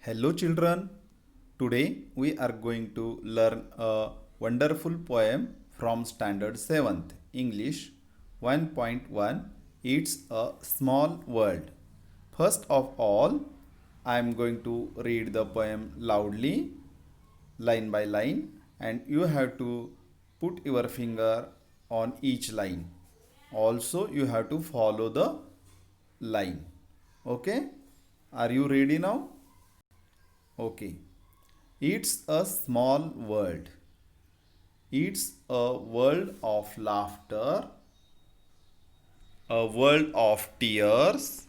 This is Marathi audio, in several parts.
Hello, children. Today we are going to learn a wonderful poem from Standard 7th English 1.1. It's a small world. First of all, I am going to read the poem loudly, line by line, and you have to put your finger on each line. Also, you have to follow the line. Okay? Are you ready now? Okay. It's a small world. It's a world of laughter, a world of tears.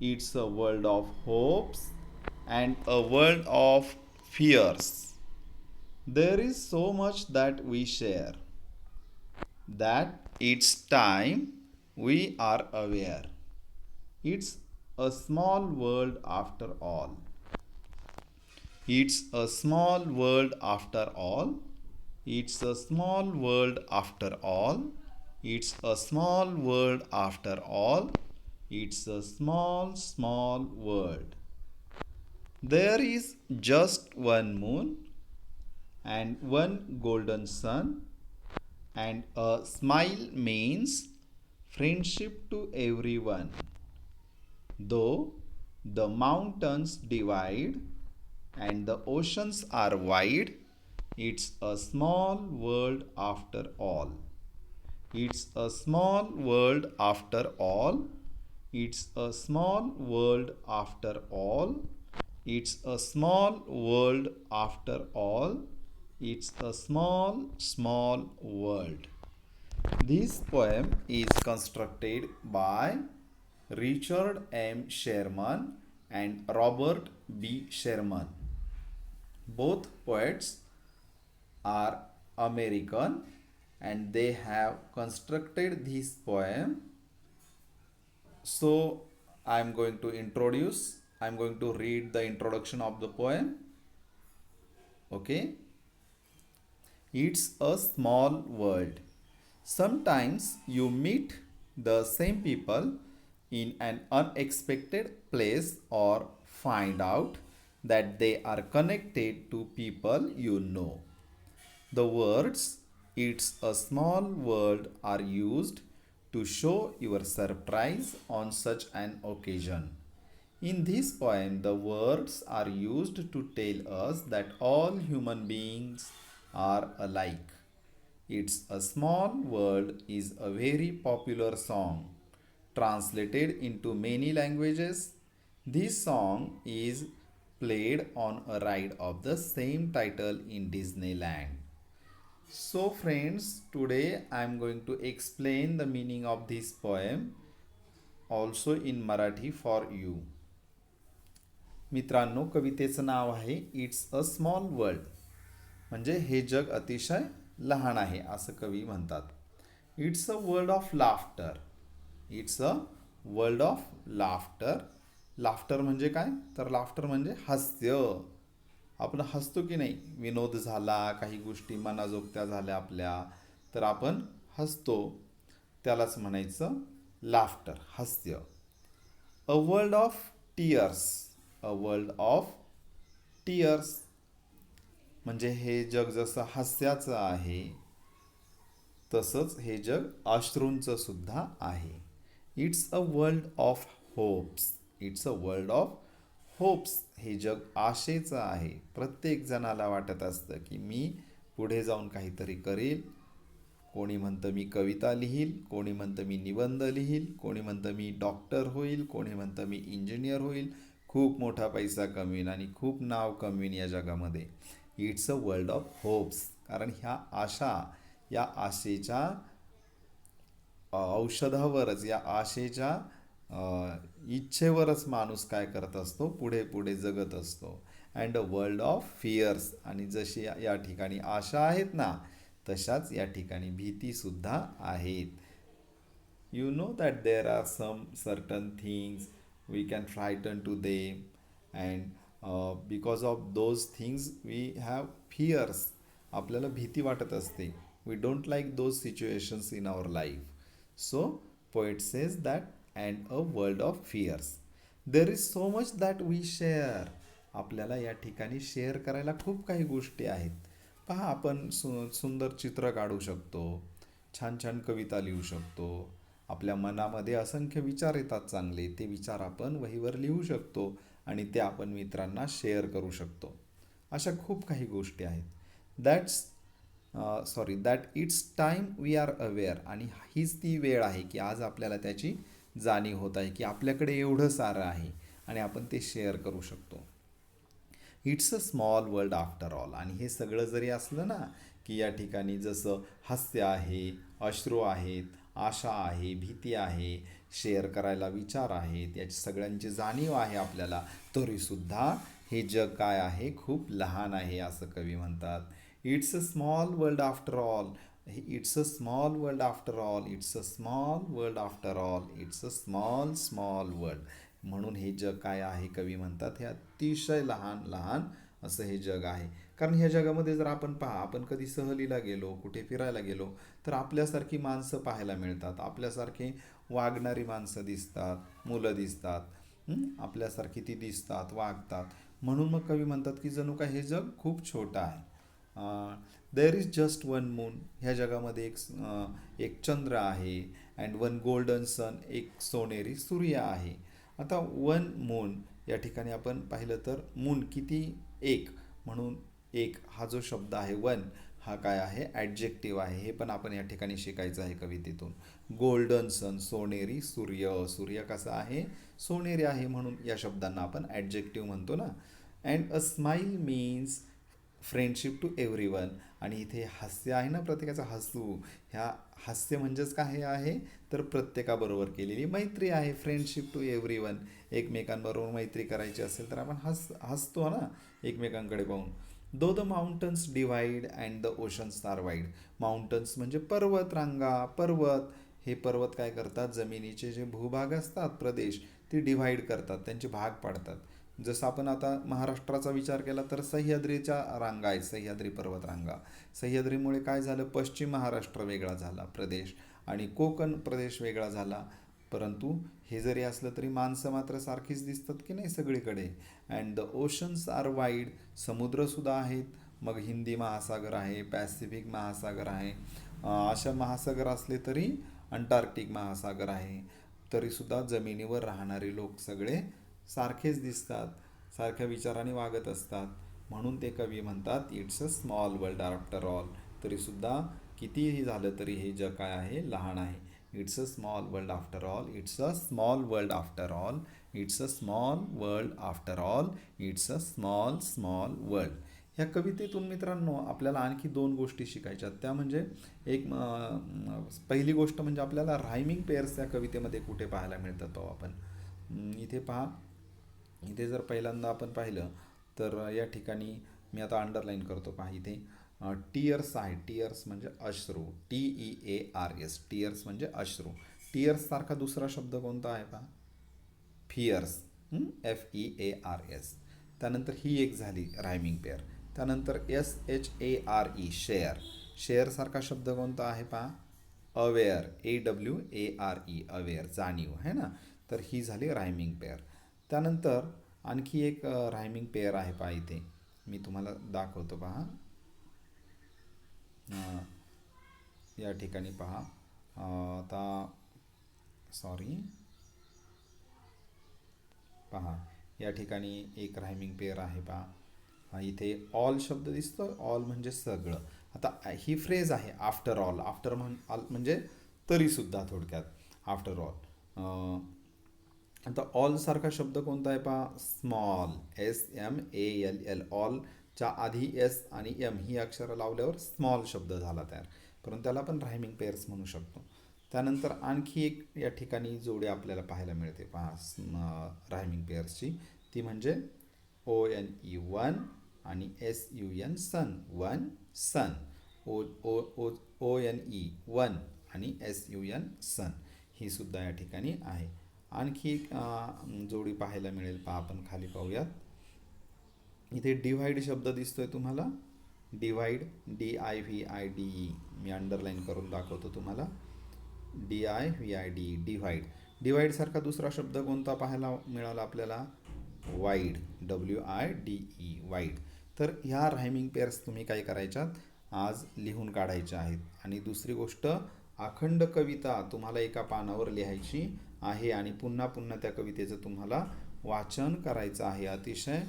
It's a world of hopes and a world of fears. There is so much that we share that it's time we are aware. It's a small world after all. It's a small world after all. It's a small world after all. It's a small world after all. It's a small, small world. There is just one moon and one golden sun, and a smile means friendship to everyone. Though the mountains divide and the oceans are wide, it's a small world after all. It's a small world after all. It's a small world after all. It's a small world after all. It's a small, small world. This poem is constructed by Richard M. Sherman and Robert B. Sherman. Both poets are American and they have constructed this poem. So I'm going to read the introduction of the poem. Okay. It's a small world. Sometimes you meet the same people in an unexpected place or find out that they are connected to people you know. The words "It's a small world" are used to show your surprise on such an occasion. In this poem, the words are used to tell us that all human beings are alike. It's a Small World is a very popular song translated into many languages. This song is played on a ride of the same title in Disneyland. So, friends, today I am going to explain the meaning of this poem also in Marathi for you. मित्रांनो, कवितेचं नाव आहे इट्स अ स्मॉल वर्ल्ड, म्हणजे हे जग अतिशय लहान आहे असं कवी म्हणतात. It's a world of laughter. It's a world of laughter. Laughter म्हणजे काय? तर लाफ्टर म्हणजे हास्य. आपण हसतो की नाही? विनोद झाला, काही गोष्टी मनाजोगत्या झाल्या आपल्या, तर आपण हसतो. त्यालाच म्हणायचं लाफ्टर, हास्य. A world of tears. A world of tears म्हणजे हे जग जसं हास्याचं आहे तसंच हे जग अश्रूंचं सुद्धा आहे. It's a world of hopes. It's a world of hopes. हे जग आशेचं आहे. प्रत्येक जणाला वाटत असतं की मी पुढे जाऊन काहीतरी करेल. कोणी म्हणतं मी कविता लिहील, कोणी म्हणतं मी निबंध लिहील, कोणी म्हणतं मी डॉक्टर होईल, कोणी म्हणतं मी इंजिनियर होईल, खूप मोठा पैसा कमवीन आणि खूप नाव कमवीन या जगामध्ये. It's a world of hopes. कारण ह्या आशा, या आशेच्या औषधावरच, या आशेच्या इच्छेवरच माणूस काय करत असतो, पुढे पुढे जगत असतो. And a world of fears. आणि जशी या ठिकाणी आशा आहेत ना, तशाच या ठिकाणी भीतीसुद्धा आहेत. You know that there are some certain things we can frighten to them, and because of those things we have fears. आपल्याला भीती वाटत असते. We don't like those situations in our life. So poet says that and a world of fears. There is so much that we share. आपल्याला या ठिकाणी शेअर करायला खूप काही गोष्टी आहेत. पहा, आपण सुंदर चित्र काढू शकतो, छान छान कविता लिहू शकतो, आपल्या मनामध्ये असंख्य विचार येतात चांगले, ते विचार आपण वहीवर लिहू शकतो आणि ते आपण मित्रांना शेअर करू शकतो. अशा खूप काही गोष्टी आहेत. That it's time we are aware, आणि हीच ती वेळ आहे की आज आपल्याला त्याची जाणीव होत आहे की आपल्याकडे एवढं सारं आहे आणि आपण ते शेअर करू शकतो. It's a small world after all. आणि हे सगळं जरी असलं ना, की या ठिकाणी जसं हास्य आहे, अश्रू आहेत, आशा आहे, भीती आहे, शेअर करायला विचार आहेत, याची सगळ्यांची जाणीव आहे आपल्याला, तरीसुद्धा हे जग काय आहे, खूप लहान आहे असं कवी म्हणतात. It's a small world after all. It's a small world after all. It's a small world after all. It's a small small world. म्हणून हे जग काय आहे, कवी म्हणतात, हे अतिशय लहान लहान असं हे जग आहे. कारण ह्या जगामध्ये जर आपण पहा, आपण कधी सहलीला गेलो, कुठे फिरायला गेलो, तर आपल्यासारखी माणसं पाहायला मिळतात, आपल्यासारखे वागणारी माणसं दिसतात, मुलं दिसतात, आपल्यासारखी ती दिसतात, वागतात. म्हणून मग कवी म्हणतात की जणू काय हे जग खूप छोटं आहे. There is just one moon. ह्या जगामध्ये एक चंद्र आहे, अँड वन गोल्डन सन, एक सोनेरी सूर्य आहे. आता वन मून या ठिकाणी आपण पाहिलं तर मून किती, एक, म्हणून एक हा जो शब्द आहे वन, हा काय आहे, ॲडजेक्टिव्ह आहे. हे पण आपण या ठिकाणी शिकायचं आहे कवितेतून. गोल्डन सन, सोनेरी सूर्य, सूर्य कसा आहे, सोनेरी आहे, म्हणून या शब्दांना आपण ॲडजेक्टिव्ह म्हणतो ना. And a smile means friendship to everyone. आणि इथे हास्य आहे ना, प्रत्येकाचं हसू, ह्या हास्य म्हणजेच काय आहे, तर प्रत्येकाबरोबर केलेली मैत्री आहे. फ्रेंडशिप टू एव्हरीवन, एकमेकांबरोबर मैत्री करायची असेल तर आपण हसतो ना एकमेकांकडे पाहून. Though the mountains divide and the oceans are wide. Mountains म्हणजे पर्वत रांगा, पर्वत. हे पर्वत काय करतात, जमिनीचे जे भूभाग असतात, प्रदेश, ते डिव्हाइड करतात, त्यांचे भाग पाडतात. जसं आपण आता महाराष्ट्राचा विचार केला तर सह्याद्रीच्या रांगा आहेत, सह्याद्री पर्वतरांगा. सह्याद्रीमुळे काय झालं, पश्चिम महाराष्ट्र वेगळा झाला प्रदेश आणि कोकण प्रदेश वेगळा झाला. परंतु हे जरी असलं तरी माणसं मात्र सारखीच दिसतात की नाही सगळीकडे. And the oceans are wide. समुद्रसुद्धा आहेत. मग हिंदी महासागर आहे, पॅसिफिक महासागर आहे, अशा महासागर असले तरी अंटार्क्टिक महासागर आहे. तरीसुद्धा जमिनीवर राहणारे लोक सगळे सारखेच दिसतात, सारख्या विचाराने वागत असतात. म्हणून ते कवी म्हणतात it's a small world after all. तरीसुद्धा कितीही झालं तरी हे जग काय आहे, लहान आहे. It's a small world after all. It's a small world after all. It's a small world after all. It's a small small world. ह्या कवितेतून मित्रांनो आपल्याला आणखी दोन गोष्टी शिकायच्यात. त्या म्हणजे पहिली गोष्ट म्हणजे आपल्याला रायमिंग पेअर्स या कवितेमध्ये कुठे पाहायला मिळतात पाहू आपण. इथे पहा, इथे जर पहिल्यांदा आपण पाहिलं तर या ठिकाणी मी आता अंडरलाईन करतो. पहा इथे टीयर्स आहे. टीयर्स म्हणजे अश्रू, TEARS. टीयर्स म्हणजे अश्रू. टीयर्स सारखा दुसरा शब्द कोणता आहे पहा, फिअर्स, FEARS. त्यानंतर ही एक झाली रायमिंग पेअर. त्यानंतर SHARE, शेअर. शेअर सारखा शब्द कोणता आहे पहा, अवेअर, AWARE, अवेअर, जाणीव आहे ना. तर ही झाली रायमिंग पेअर. त्यानंतर आणखी एक रायमिंग पेअर आहे पहा, इथे मी तुम्हाला दाखवतो पहा. या ठिकाणी पहा, आता सॉरी, पहा या ठिकाणी एक रायमिंग पेअर आहे पहा. इथे ऑल शब्द दिसतो, ऑल म्हणजे सगळं. आता ही फ्रेज आहे आफ्टर ऑल. आफ्टर म्हणजे तरीसुद्धा, थोडक्यात आफ्टर ऑल. आता ऑल सारखा शब्द कोणता आहे पहा, स्मॉल, SMALL. ऑलच्या आधी S आणि M ही अक्षरं लावल्यावर स्मॉल शब्द झाला तयार, परंतु त्याला आपण रायमिंग पेअर्स म्हणू शकतो. त्यानंतर आणखी एक या ठिकाणी जोडी आपल्याला पाहायला मिळते पहा रायमिंग पेअर्सची. ती म्हणजे ONE, वन, आणि SUN, सन, वन सन. ONE, वन, आणि SUN, सन. ही सुद्धा या ठिकाणी आहे. आणखी एक जोडी पाहायला मिळेल पहा, आपण खाली पाहूयात. इथे डिव्हाइड शब्द दिसतोय तुम्हाला, डिव्हाइड, DIVIDE. मी अंडरलाईन करून दाखवतो तुम्हाला, DIVIDE, डिव्हाइड. डिव्हाइड सारखा दुसरा शब्द कोणता पाहायला मिळाला आपल्याला, वाईड, WIDE, वाईड. तर ह्या रायमिंग पेअर्स तुम्ही काय करायच्यात आज लिहून काढायच्या आहेत. आणि दुसरी गोष्ट, अखंड कविता तुम्हाला एका पानावर लिहायची आहे आणि पुन्हा पुन्हा त्या कवितेचं तुम्हाला वाचन करायचं आहे. अतिशय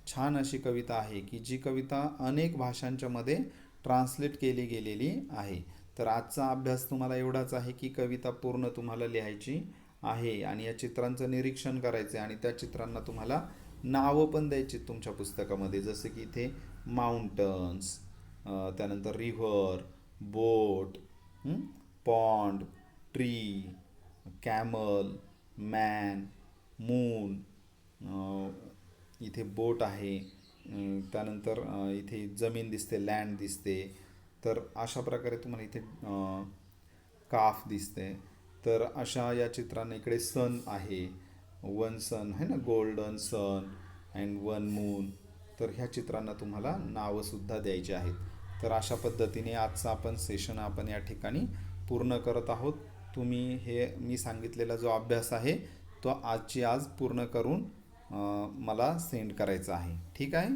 छान अशी कविता आहे की जी कविता अनेक भाषांच्या मध्ये ट्रान्सलेट केली गेलेली आहे. तर आजचा अभ्यास तुम्हाला एवढाच आहे की कविता पूर्ण तुम्हाला लिहायची आहे आणि या चित्रांचं निरीक्षण करायचं आहे आणि त्या चित्रांना तुम्हाला नावं पण द्यायची तुमच्या पुस्तकामध्ये, जसं की इथे माउंटन्स, त्यानंतर river, boat, pond, tree, camel, man, moon, इथे बोट आहे, त्यानंतर इथे जमीन दिसते, लँड दिसते. तर अशा प्रकारे तुम्हाला इथे काफ दिसते. तर अशा या चित्रांना इकडे सन आहे, वन सन आहे ना, golden sun and one moon. तर ह्या चित्रांना तुम्हाला नावंसुद्धा द्यायची आहेत. तर अशा पद्धतीने आजचा आपण सेशन आपण या ठिकाणी पूर्ण करत आहोत. तुम्ही हे मी सांगितलेला जो अभ्यास आहे तो आजची आज पूर्ण करून मला सेंड करायचा आहे. ठीक आहे.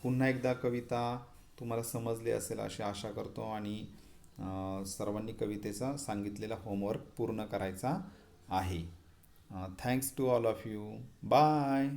पुन्हा एकदा कविता तुम्हाला समजली असेल अशी आशा करतो आणि सर्वांनी कवितेचा सांगितलेला होमवर्क पूर्ण करायचा आहे. Thanks to all of you. Bye.